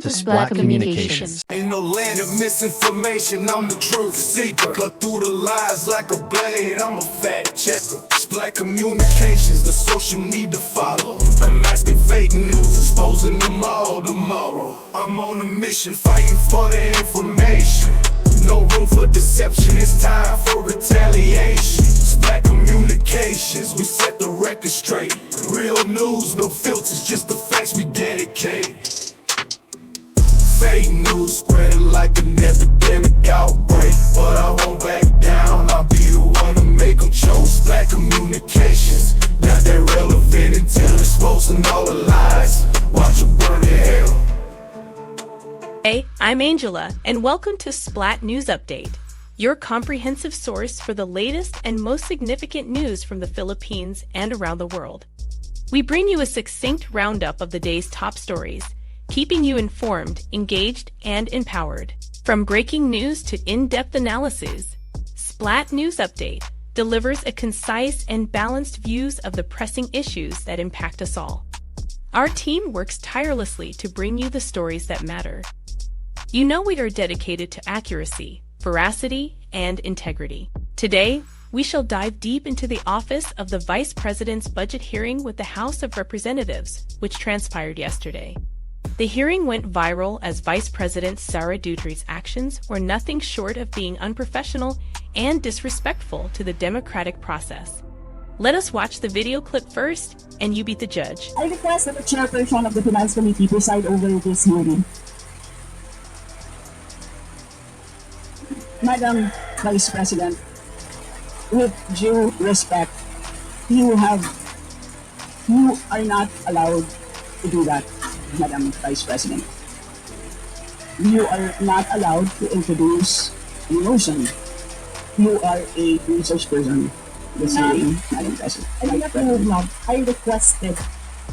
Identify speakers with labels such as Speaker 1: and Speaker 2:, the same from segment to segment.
Speaker 1: to Splat Communications.
Speaker 2: In a land of misinformation, I'm the truth seeker. Cut through the lies like a blade, I'm a fact checker. Splat Communications, the social media follow. Unmasking fake news, exposing them all tomorrow. I'm on a mission, fighting for the information. No room for deception, it's time for retaliation. Splat Communications, we set the record straight. Real news, no filters, just the facts we dedicate. Fake news spreading like an epidemic outbreak, but I won't back down, I'll be the one to make them choke. Splat Communications, not that relevant until exposing all the lies. Watch them burn in hell.
Speaker 3: Hey, I'm Angela, and welcome to Splat News Update, your comprehensive source for the latest and most significant news from the Philippines and around the world. We bring you a succinct roundup of the day's top stories, keeping you informed, engaged, and empowered. From breaking news to in-depth analysis, Splat News Update delivers a concise and balanced views of the pressing issues that impact us all. Our team works tirelessly to bring you the stories that matter. You know we are dedicated to accuracy, veracity, and integrity. Today, we shall dive deep into the office of the Vice President's budget hearing with the House of Representatives, which transpired yesterday. The hearing went viral as Vice President Sara Duterte's actions were nothing short of being unprofessional and disrespectful to the democratic process. Let us watch the video clip first, and you be the judge.
Speaker 4: I request that the chairperson of the Finance Committee preside over this hearing. Madam Vice President, with due respect, you are not allowed to do that, Madam Vice President. You are not allowed to introduce a motion. You are a research person. This hearing, Madam President. I did not move now. I requested.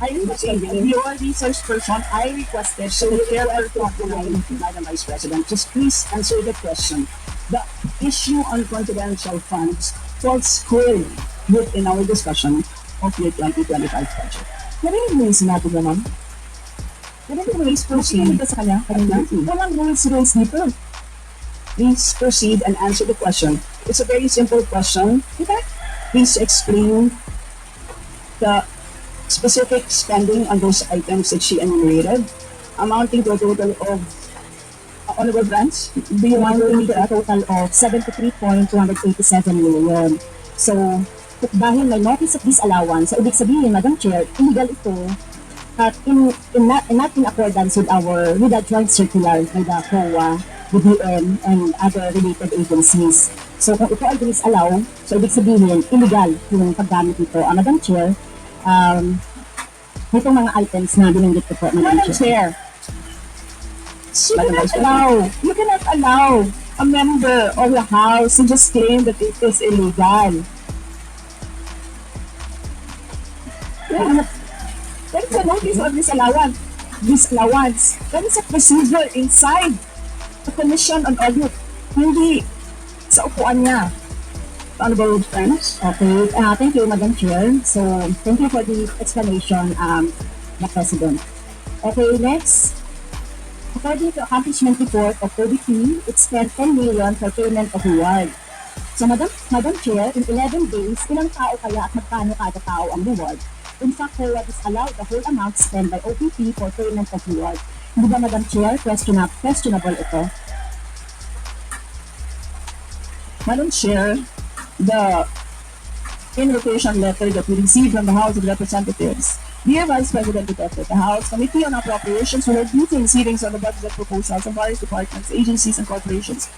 Speaker 4: You are a research person. I requested. So the chairperson, Madam Vice President, just please answer the question. The issue on confidential funds falls squarely within our discussion of the 2025 budget. Narinig mo yung sinabi ko, ma'am? Narinig mo yung proceed ka sa kanya? Walang rules dito. Please proceed and answer the question. It's a very simple question. Okay? Please explain the specific spending on those items that she enumerated, amounting to a total of Honorable Branch, do you want to make a total of 73.287 million? So, dahil may notice of disallowance, so ibig sabihin, Madam Chair, illegal ito at not in accordance with the joint circular by the COA, the DN, and other related agencies. So, kung ito ay disallow, so ibig sabihin, illegal yung paggamit nito. Madam Chair, itong mga items na binanggit ko po, Madam Chair. You cannot allow a member of the House to just claim that it is illegal. There is a notice of disallowance. There is a procedure inside the Commission on Audit. Hindi sa upuan niya. Honorable friends. Okay. Thank you, Madam Chair. So, thank you for the explanation, the President. Okay, next. According to accomplishment report of ODP, it spent 10 million for payment of reward. So, Madam Chair, in 11 days, ilang tao kaya at magkano kada tao ang reward? In fact, COA disallowed the whole amount spent by ODP for payment of reward. Hindi ba, Madam Chair, questionable ito? Madam Chair, the invitation letter that we received from the House of Representatives. Dear Vice President Duterte, the House Committee on Appropriations will review hearings on the budget proposals of various departments, agencies, and corporations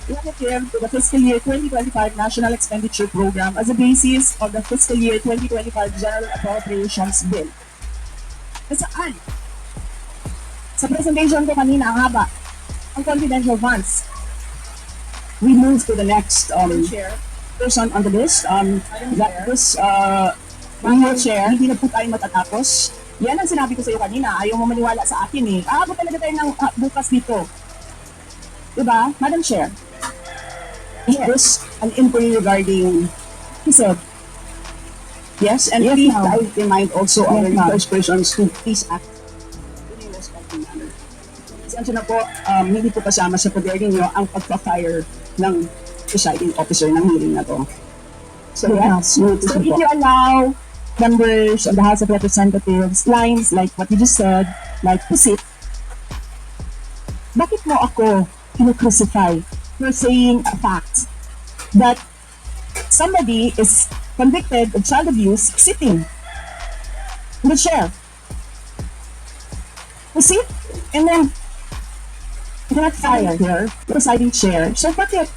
Speaker 4: relative to the fiscal year 2025 National Expenditure Program as a basis of the fiscal year 2025 General Appropriations Bill. Saan? Sa presentation ko kanina, ang haba, ang confidential funds. We move to the next person on the list. Madam Chair, hindi na po tayo matatapos. Yan ang sinabi ko sa iyo kanina. Ayaw mo maniwala sa akin eh. Aabot talaga tayo ng bukas dito. Diba? Madam Chair, is this an inquiry regarding, he said, yes, and please I remind also our research persons to please act in a respectful manner. Pasensya na po, hindi po kasama sa poder ninyo ang pagpa-fire ng presiding officer ng hearing na to. So yes, so if you allow members of the House of Representatives lines like what you just said, like to sit, bakit mo ako kinu-crucify for saying a fact that somebody is convicted of child abuse sitting in the chair? You see? And then, you cannot fire here, presiding chair. So bakit?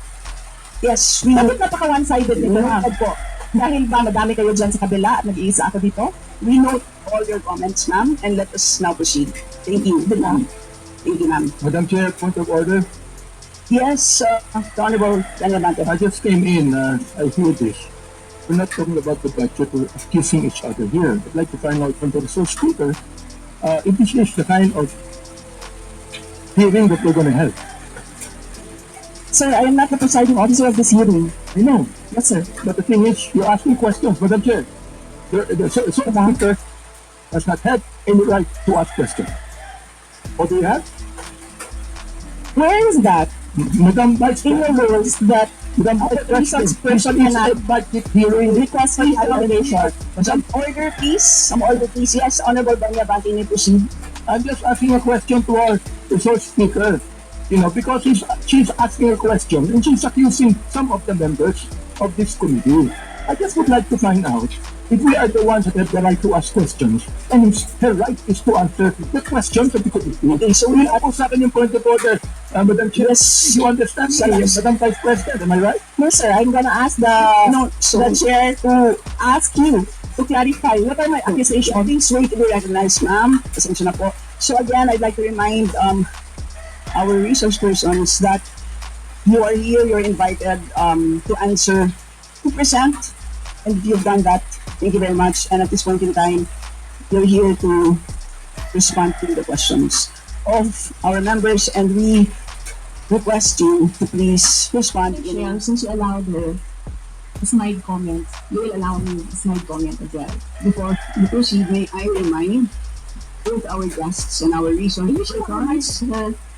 Speaker 4: Yes, bakit napaka one-sided nito na po? Dahil ba madami kayo dyan sa kabila at nag-iisa ako dito? We note all your comments, ma'am, and let us now proceed. Thank you. Thank you, ma'am.
Speaker 1: Madam Chair, point of order.
Speaker 4: Yes, the Honorable Daniel.
Speaker 1: I just came in, I hear this. We're not talking about the budget, we're accusing each other here. I'd like to find out from the resource speaker if this is the kind of hearing that we're going to have.
Speaker 4: Sir, I am not the presiding officer of this hearing.
Speaker 1: I know,
Speaker 4: Yes, sir.
Speaker 1: but the thing is, you're asking questions, Madam Chair. The resource speaker has not had any right to ask questions. Or do you have?
Speaker 4: Where is that?
Speaker 1: Madam Vice
Speaker 4: In your
Speaker 1: Chair,
Speaker 4: rules that
Speaker 1: Madam
Speaker 4: a resource person
Speaker 1: this is
Speaker 4: cannot
Speaker 1: a budget hearing.
Speaker 4: request for evaluation. Some order, please. Some order, please. Yes, Honorable Daniel, may proceed.
Speaker 1: I'm just asking a question to our resource speaker, because she's asking a question and she's accusing some of the members of this committee. I just would like to find out if we are the ones that have the right to ask questions and her right is to answer the questions of the committee.
Speaker 4: Okay, so
Speaker 1: Yun po sa akin yung point of order, Madam Chair.
Speaker 4: Yes.
Speaker 1: You understand?
Speaker 4: Yes.
Speaker 1: Madam Vice President, am I right?
Speaker 4: No, sir. I'm gonna ask the chair to ask you to clarify what are my accusations. Please wait to be recognized, ma'am. Pasensya na po. So again, I'd like to remind our resource persons that you are here. You're invited to answer, to present, and if you've done that, thank you very much. And at this point in time, you're here to respond to the questions of our members, and we request you to please respond. Since you allowed her a snide comment, you will allow me a snide comment as well. Before we proceed, may I remind both our guests and our resource persons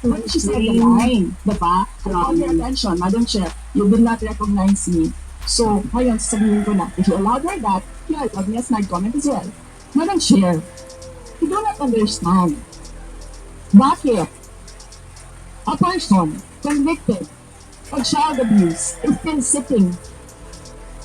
Speaker 4: when she said the line, diba? Call your attention, Madam Chair, you did not recognize me. So, ngayon, sasabihin ko na, if you allowed her that, you allowed me a snide comment as well. Madam Chair, you do not understand. Bakit a person convicted of child abuse is still sitting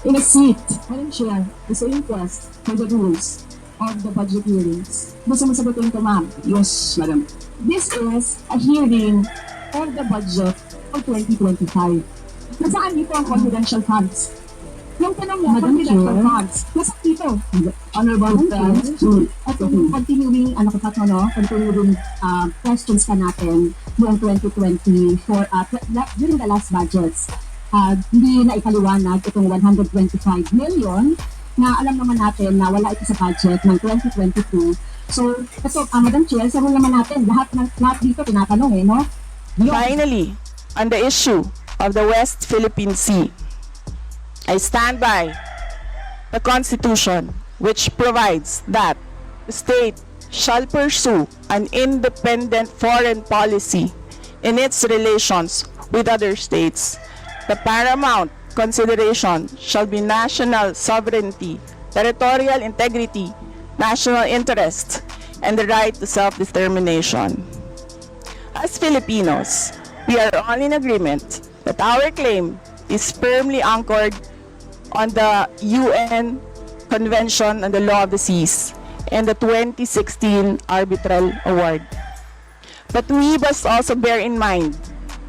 Speaker 4: in a seat? Madam Chair, there's a request for the rules of the budget hearings. Gusto mo sagutin ko, ma'am? Yes, madam. This is a hearing for the budget for 2025. Nasaan dito ang confidential funds? Yung tanong mo, confidential funds. Nasaan dito? Honorable friends, at yung continuing questions ka natin noong 2020 for during the last budgets. Hindi na ikaliwanag itong 125 million na alam naman natin na wala ito sa budget ng 2022. So, Madam Chair, sabi naman natin, lahat dito tinatanong no?
Speaker 5: Finally, on the issue of the West Philippine Sea, I stand by the Constitution, which provides that the state shall pursue an independent foreign policy in its relations with other states. The paramount consideration shall be national sovereignty, territorial integrity, national interest, and the right to self-determination. As Filipinos, we are all in agreement that our claim is firmly anchored on the UN Convention on the Law of the Seas and the 2016 Arbitral Award. But we must also bear in mind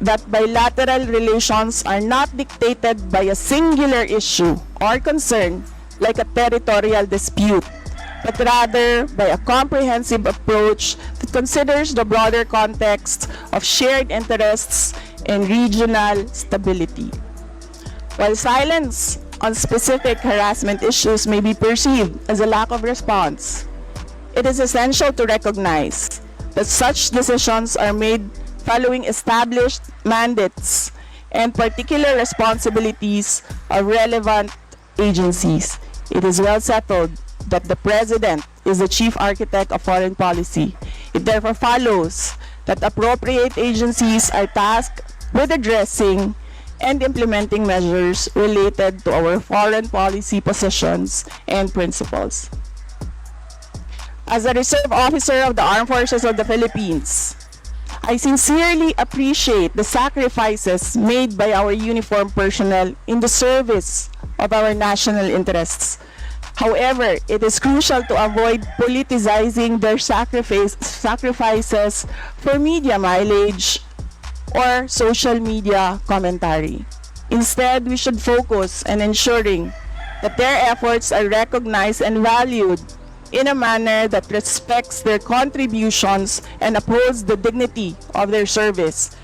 Speaker 5: that bilateral relations are not dictated by a singular issue or concern like a territorial dispute, but rather by a comprehensive approach that considers the broader context of shared interests and regional stability. While silence on specific harassment issues may be perceived as a lack of response, it is essential to recognize that such decisions are made following established mandates and particular responsibilities of relevant agencies. It is well settled that the President is the chief architect of foreign policy. It therefore follows that appropriate agencies are tasked with addressing and implementing measures related to our foreign policy positions and principles. As a reserve officer of the Armed Forces of the Philippines, I sincerely appreciate the sacrifices made by our uniformed personnel in the service of our national interests. However, it is crucial to avoid politicizing their sacrifices for media mileage or social media commentary. Instead, we should focus on ensuring that their efforts are recognized and valued in a manner that respects their contributions and upholds the dignity of their service,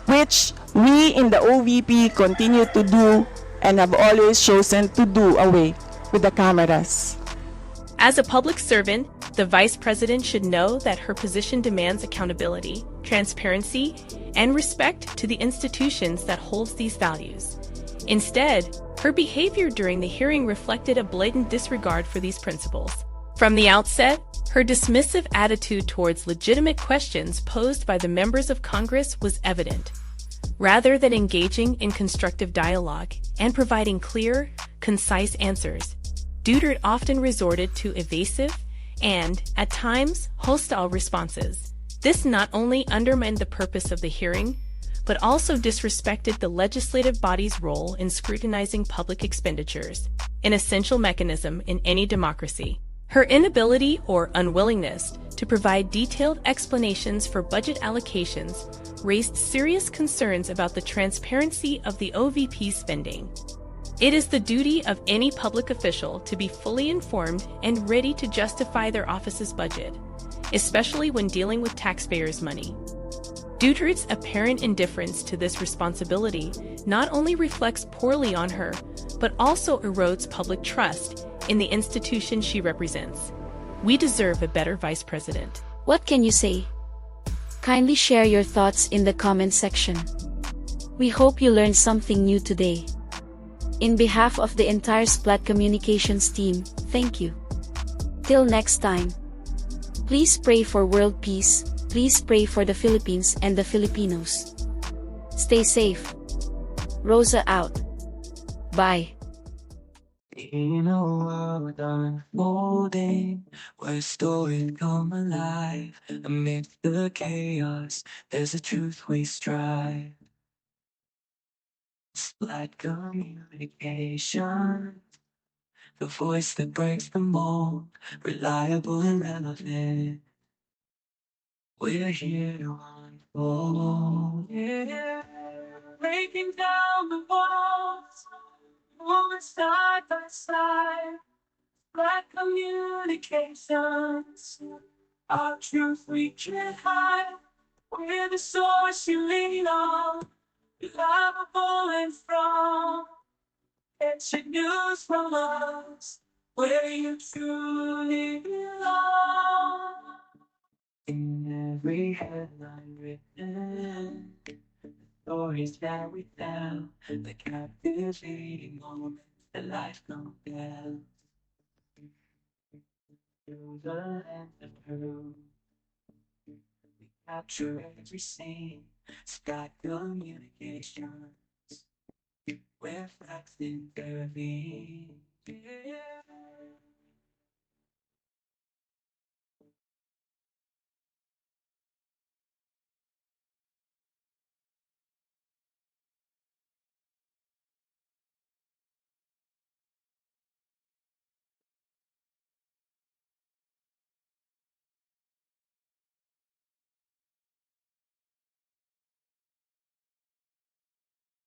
Speaker 5: which we in the OVP continue to do and have always chosen to do away with the cameras.
Speaker 3: As a public servant, the Vice President should know that her position demands accountability, transparency, and respect to the institutions that holds these values. Instead, her behavior during the hearing reflected a blatant disregard for these principles. From the outset, her dismissive attitude towards legitimate questions posed by the members of Congress was evident. Rather than engaging in constructive dialogue and providing clear, concise answers, Duterte often resorted to evasive and, at times, hostile responses. This not only undermined the purpose of the hearing, but also disrespected the legislative body's role in scrutinizing public expenditures, an essential mechanism in any democracy. Her inability or unwillingness to provide detailed explanations for budget allocations raised serious concerns about the transparency of the OVP spending. It is the duty of any public official to be fully informed and ready to justify their office's budget, especially when dealing with taxpayers' money. Duterte's apparent indifference to this responsibility not only reflects poorly on her, but also erodes public trust in the institution she represents. We deserve a better Vice President.
Speaker 6: What can you say? Kindly share your thoughts in the comment section. We hope you learned something new today. In behalf of the entire Splat Communications team, thank you. Till next time. Please pray for world peace, please pray for the Philippines and the Filipinos. Stay safe. Rosa out. Bye.
Speaker 7: In a world unfolding, where stories come alive, amidst the chaos, there's a truth we strive. Splat communication, the voice that breaks the mold, reliable and relevant. We're here to unfold, yeah, breaking down the walls, moving side by side. Black communications, our truth we can't hide. We're the source you lean on, reliable and strong. It's your news from us, where you truly belong. In every headline written, stories that we tell, the captivating moments that life compels. Through the lens of proof, we capture every scene. Sky communications, where facts intervene. Yeah.